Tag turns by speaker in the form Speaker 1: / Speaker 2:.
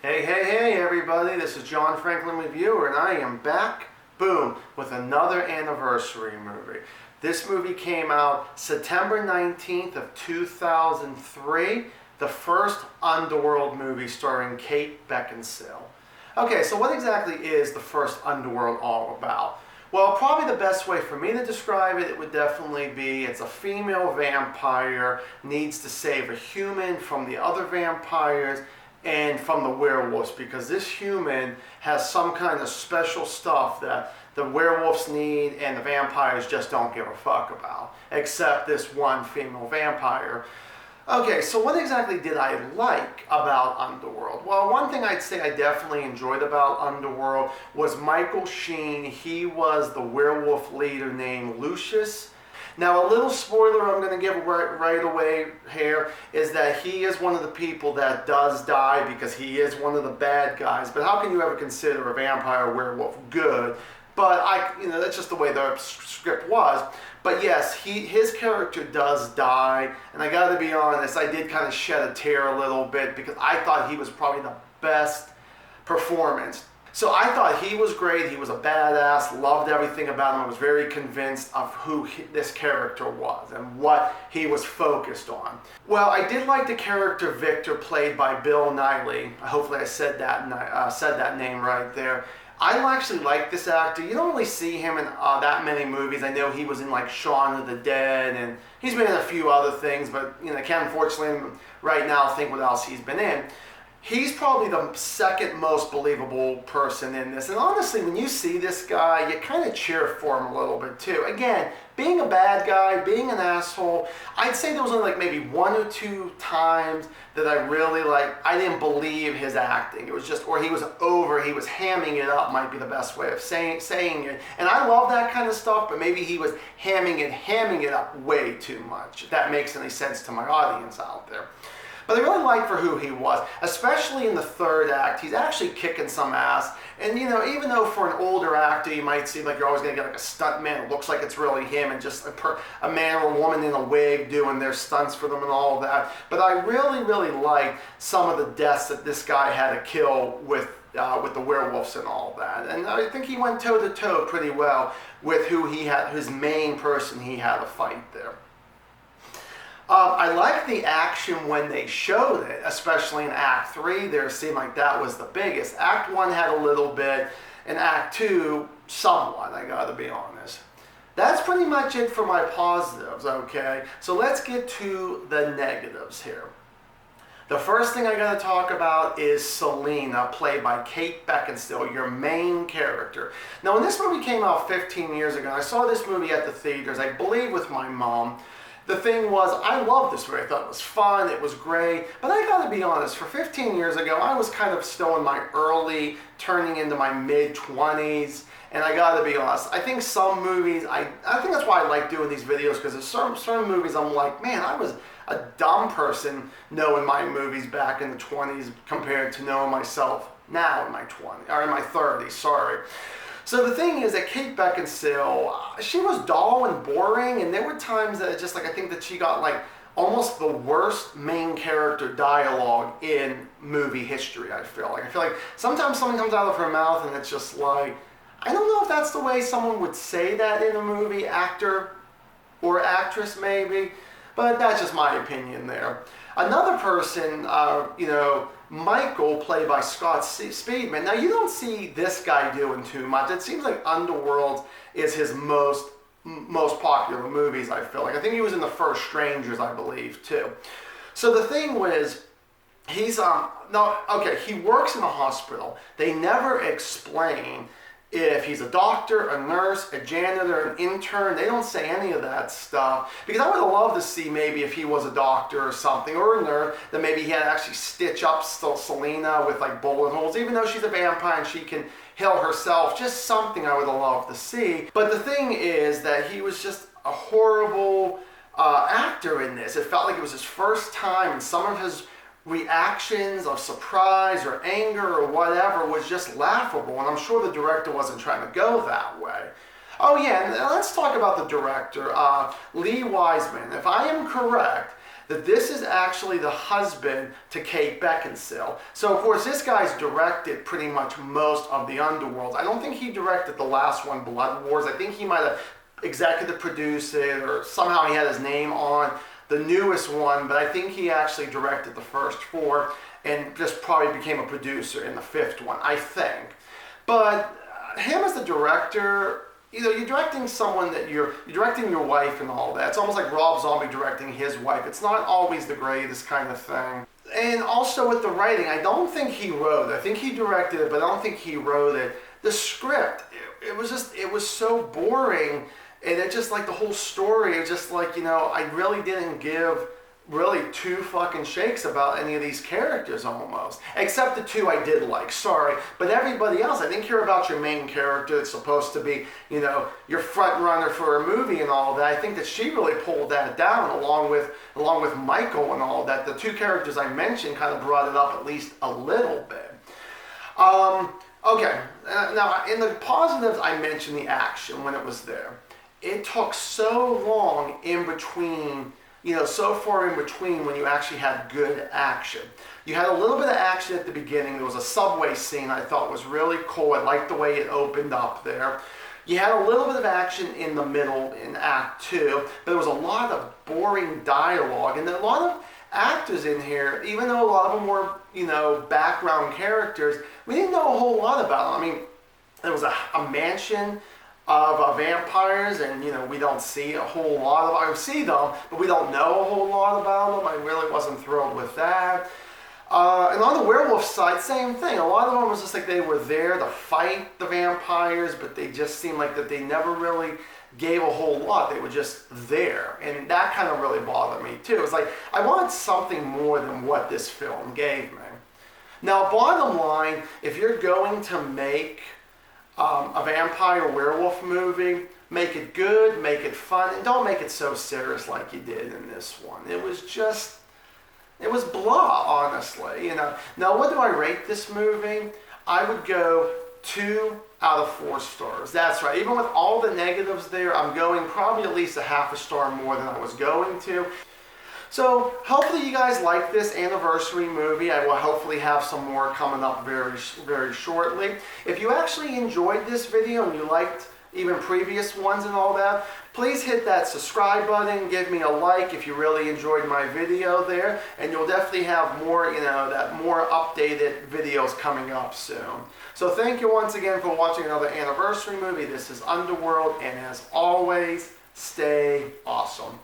Speaker 1: Hey everybody, this is John Franklin Reviewer and I am back, boom, with another anniversary movie. This movie came out September 19th of 2003, the first Underworld movie starring Kate Beckinsale. Okay, so what exactly is the first Underworld all about? Well, probably the best way for me to describe it would definitely be it's a female vampire needs to save a human from the other vampires and from the werewolves, because this human has some kind of special stuff that the werewolves need and the vampires just don't give a fuck about, except this one female vampire. Okay, so what exactly did I like about Underworld? Well, one thing I'd say I definitely enjoyed about Underworld was Michael Sheen. He was the werewolf leader named Lucius. Now, a little spoiler I'm going to give right away here is that he is one of the people that does die because he is one of the bad guys. But how can you ever consider a vampire werewolf good? But that's just the way the script was. But yes, his character does die, and I got to be honest, I did kind of shed a tear a little bit because I thought he was probably the best performance. So I thought he was great. He was a badass, loved everything about him. I was very convinced of who this character was and what he was focused on. Well, I did like the character Victor, played by Bill Nighy. Hopefully I said that name right there. I actually like this actor. You don't really see him in that many movies. I know he was in like Shaun of the Dead, and he's been in a few other things, but I can't unfortunately right now think what else he's been in. He's probably the second most believable person in this. And honestly, when you see this guy, you kind of cheer for him a little bit too. Again, being a bad guy, being an asshole, I'd say there was only like maybe one or two times that I really I didn't believe his acting. It was just, or he was hamming it up might be the best way of saying it. And I love that kind of stuff, but maybe he was hamming it up way too much, if that makes any sense to my audience out there. But I really liked for who he was, especially in the third act. He's actually kicking some ass. And even though for an older actor, you might seem like you're always going to get like a stunt man. It looks like it's really him and just a man or a woman in a wig doing their stunts for them and all that. But I really liked some of the deaths that this guy had to kill with the werewolves and all that. And I think he went toe to toe pretty well with who he had, his main person he had to fight there. I like the action when they showed it, especially in Act 3. There seemed like that was the biggest. Act 1 had a little bit, and Act 2, somewhat, I gotta be honest. That's pretty much it for my positives, okay? So let's get to the negatives here. The first thing I gotta talk about is Selena, played by Kate Beckinsale, your main character. Now, when this movie came out 15 years ago, I saw this movie at the theaters, I believe with my mom. The thing was, I loved this movie. I thought it was fun, it was great, but I gotta be honest, for 15 years ago, I was kind of still in my early, turning into my mid-20s, and I gotta be honest, I think some movies, I think that's why I like doing these videos, because there's certain movies I'm like, man, I was a dumb person knowing my movies back in the 20s compared to knowing myself now in my 20s, or in my 30s, sorry. So the thing is that Kate Beckinsale, she was dull and boring, and there were times that I think that she got almost the worst main character dialogue in movie history, I feel like sometimes something comes out of her mouth and it's just like, I don't know if that's the way someone would say that in a movie, actor or actress maybe, but that's just my opinion there. Another person, Michael, played by Scott Speedman. Now, you don't see this guy doing too much. It seems like Underworld is his most popular movies, I feel like. I think he was in the first Strangers, I believe, too. So the thing was, he works in a hospital. They never explain if he's a doctor, a nurse, a janitor, an intern. They don't say any of that stuff. Because I would have loved to see maybe if he was a doctor or something, or a nurse, that maybe he had to actually stitch up Selena with bullet holes, even though she's a vampire and she can heal herself. Just something I would have loved to see. But the thing is that he was just a horrible actor in this. It felt like it was his first time, and some of his reactions of surprise or anger or whatever was just laughable, and I'm sure the director wasn't trying to go that way. Oh yeah, and let's talk about the director, Lee Wiseman. If I am correct, that this is actually the husband to Kate Beckinsale. So of course this guy's directed pretty much most of the Underworld. I don't think he directed the last one, Blood Wars. I think he might have executive produced it, or somehow he had his name on the newest one, but I think he actually directed the first 4 and just probably became a producer in the 5th one, I think. But him as the director, you're directing someone that you're directing your wife and all that. It's almost like Rob Zombie directing his wife. It's not always the greatest kind of thing. And also with the writing, I don't think he wrote it. I think he directed it, but I don't think he wrote it. The script, it was so boring. And it just like the whole story, it's just like, I really didn't give really 2 fucking shakes about any of these characters almost. Except the 2 I did like, sorry. But everybody else, I didn't care about your main character. It's supposed to be, your front runner for a movie and all that. I think that she really pulled that down along with Michael and all that. The 2 characters I mentioned kind of brought it up at least a little bit. Okay, now in the positives, I mentioned the action when it was there. It took so long in between, so far in between when you actually had good action. You had a little bit of action at the beginning. There was a subway scene I thought was really cool. I liked the way it opened up there. You had a little bit of action in the middle in Act 2, but there was a lot of boring dialogue and a lot of actors in here, even though a lot of them were, background characters, we didn't know a whole lot about them. I mean, there was a mansion of vampires, and we don't see a whole lot of. I see them, but we don't know a whole lot about them. I really wasn't thrilled with that. And on the werewolf side, same thing. A lot of them was just like they were there to fight the vampires, but they just seemed like that they never really gave a whole lot. They were just there, and that kind of really bothered me too. It's like I wanted something more than what this film gave me. Now, bottom line, if you're going to make a vampire werewolf movie, make it good, make it fun, and don't make it so serious like you did in this one. It was blah, honestly. Now, what do I rate this movie? I would go 2 out of 4 stars. That's right. Even with all the negatives there, I'm going probably at least a half a star more than I was going to. So hopefully you guys like this anniversary movie. I will hopefully have some more coming up very, very shortly. If you actually enjoyed this video and you liked even previous ones and all that, please hit that subscribe button, give me a like if you really enjoyed my video there, and you'll definitely have more, more updated videos coming up soon. So thank you once again for watching another anniversary movie. This is Underworld, and as always, stay awesome.